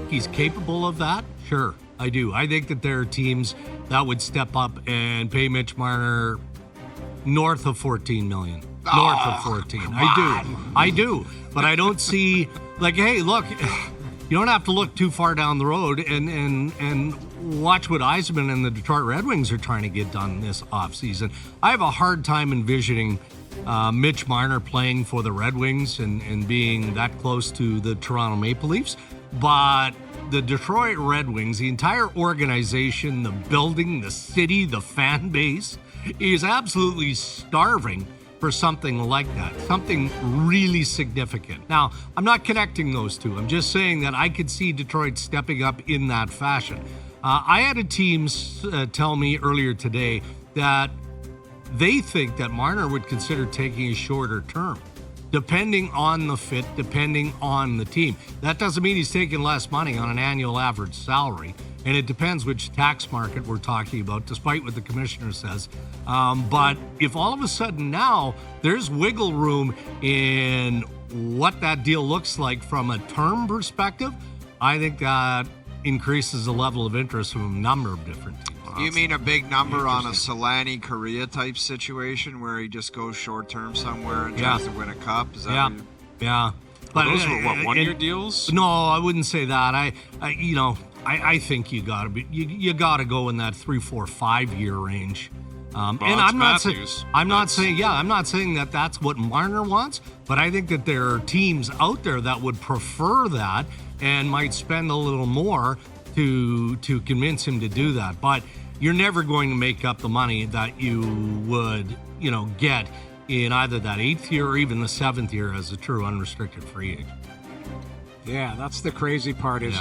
he's capable of that? Sure, I do. I think that there are teams that would step up and pay Mitch Marner north of $14 million. North of 14. I do. But I don't see, like, hey, look, you don't have to look too far down the road and watch what Yzerman and the Detroit Red Wings are trying to get done this offseason. I have a hard time envisioning Mitch Marner playing for the Red Wings and being that close to the Toronto Maple Leafs. But the Detroit Red Wings, the entire organization, the building, the city, the fan base is absolutely starving for something like that, something really significant. Now, I'm not connecting those two. I'm just saying that I could see Detroit stepping up in that fashion. I had a team tell me earlier today that they think that Marner would consider taking a shorter term, depending on the fit, depending on the team. That doesn't mean he's taking less money on an annual average salary, and it depends which tax market we're talking about, despite what the commissioner says. But if all of a sudden now there's wiggle room in what that deal looks like from a term perspective, I think that increases the level of interest from a number of different teams. You mean a big number on a Solani Korea type situation where he just goes short term somewhere and tries to win a cup? Is that yeah. But those were what, 1 year deals? No, I wouldn't say that. I think you gotta go in that 3, 4, 5 year range. And I'm not saying that that's what Marner wants, but I think that there are teams out there that would prefer that and might spend a little more to convince him to do that. But you're never going to make up the money that you would, get in either that 8th year or even the 7th year as a true unrestricted free agent. Yeah, that's the crazy part is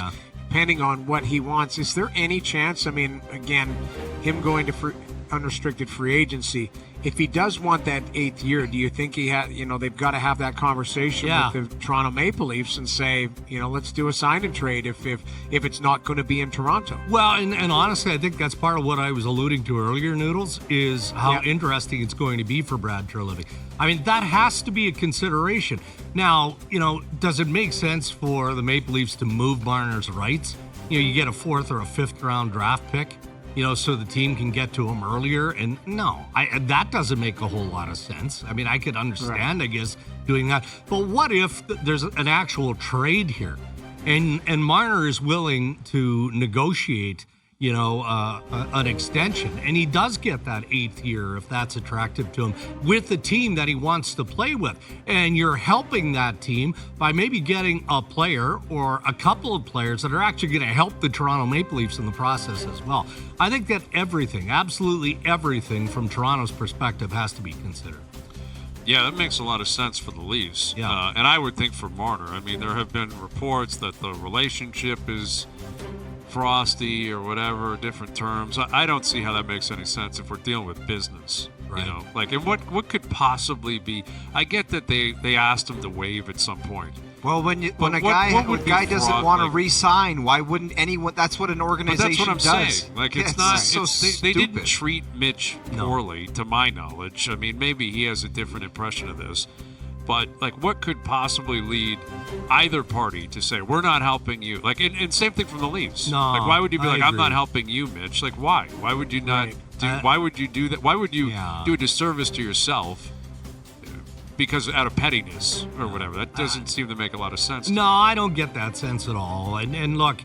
depending on what he wants. Is there any chance, I mean, again, him going to unrestricted free agency, if he does want that 8th year, do you think they've got to have that conversation with the Toronto Maple Leafs and say, let's do a sign and trade if it's not going to be in Toronto? Well, and honestly, I think that's part of what I was alluding to earlier, Noodles, is how interesting it's going to be for Brad Treliving. I mean, that has to be a consideration. Now, does it make sense for the Maple Leafs to move Marner's rights? You get a 4th or a 5th round draft pick, so the team can get to him earlier. And no, that doesn't make a whole lot of sense. I mean, I could understand, I guess, doing that. But what if there's an actual trade here and Marner is willing to negotiate, an extension, and he does get that 8th year if that's attractive to him with the team that he wants to play with, and you're helping that team by maybe getting a player or a couple of players that are actually going to help the Toronto Maple Leafs in the process as well. I think that everything, absolutely everything from Toronto's perspective has to be considered. Yeah, that makes a lot of sense for the Leafs. Yeah. And I would think for Marner. I mean, there have been reports that the relationship is frosty or whatever, different terms. I don't see how that makes any sense if we're dealing with business. Right. And what could possibly be? I get that they asked him to waive at some point. Well, when a guy doesn't want to re-sign, why wouldn't anyone? That's what an organization does. That's what I'm does. saying. Like, it's not. So they didn't stupid. treat Mitch poorly, to my knowledge. I mean, maybe he has a different impression of this. But, what could possibly lead either party to say, we're not helping you? And same thing from the Leafs. No, why would you be I'm agree. not helping you, Mitch? Why? Why would you not why would you do that? Why would you do a disservice to yourself because out of pettiness or whatever? That doesn't seem to make a lot of sense. No, I don't get that sense at all. And look,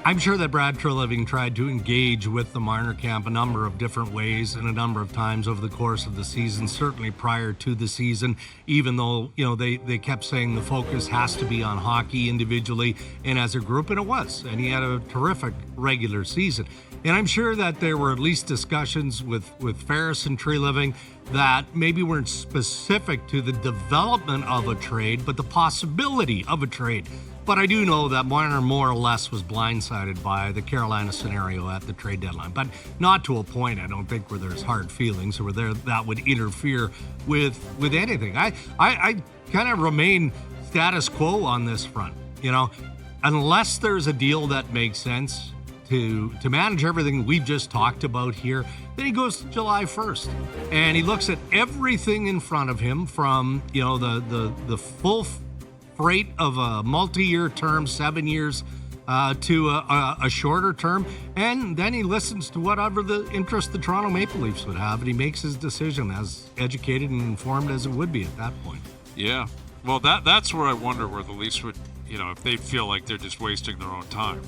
I'm sure that Brad Treliving tried to engage with the Marner camp a number of different ways and a number of times over the course of the season, certainly prior to the season, even though, they kept saying the focus has to be on hockey individually and as a group, and it was. And he had a terrific regular season. And I'm sure that there were at least discussions with Ferris and Treliving that maybe weren't specific to the development of a trade, but the possibility of a trade. But I do know that Marner more or less was blindsided by the Carolina scenario at the trade deadline. But not to a point, I don't think, where there's hard feelings or that would interfere with anything. I kind of remain status quo on this front. Unless there's a deal that makes sense to manage everything we've just talked about here, then he goes to July 1st. And he looks at everything in front of him from, the full freight of a multi-year term, 7 years, to a shorter term, and then he listens to whatever the interest the Toronto Maple Leafs would have, and he makes his decision as educated and informed as it would be at that point. Yeah. Well, that's where I wonder where the Leafs would, if they feel like they're just wasting their own time.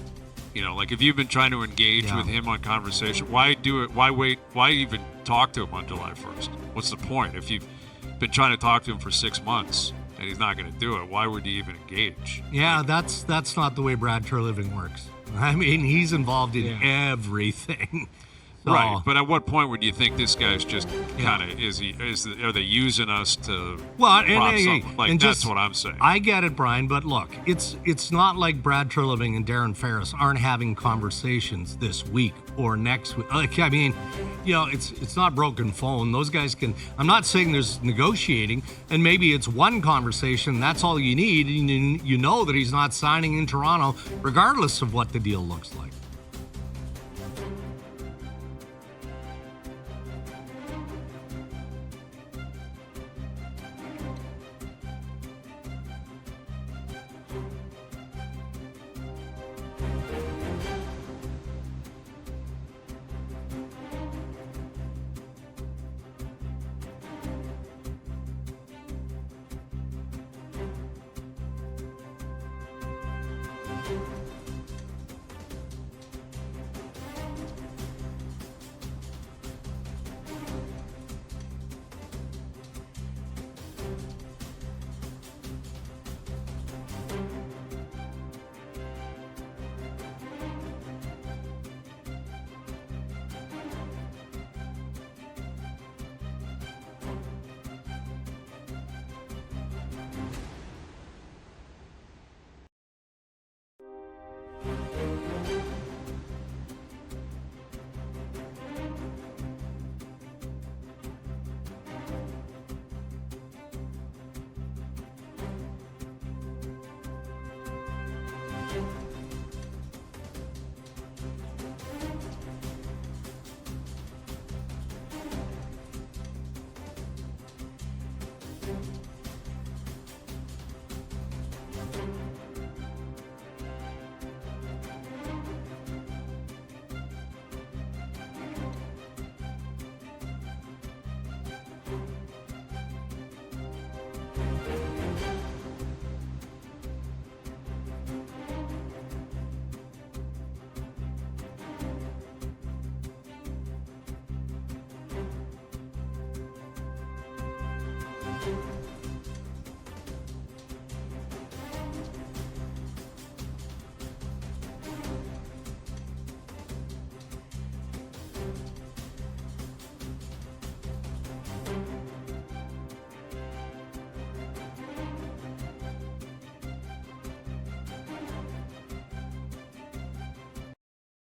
Like if you've been trying to engage with him on conversation, why do it? Why wait? Why even talk to him on July 1st? What's the point? If you've been trying to talk to him for 6 months and he's not going to do it, why would you even engage? Yeah, that's not the way Brad Treliving works. I mean, he's involved in everything. So, right, but at what point would you think this guy's just kind of are they using us to prop something? Like that's what I'm saying. I get it, Brian, but look, it's not like Brad Treliving and Darren Ferris aren't having conversations this week or next week. Like, I mean, it's not broken phone. Those guys can. I'm not saying there's negotiating, and maybe it's one conversation. That's all you need, and you know that he's not signing in Toronto, regardless of what the deal looks like.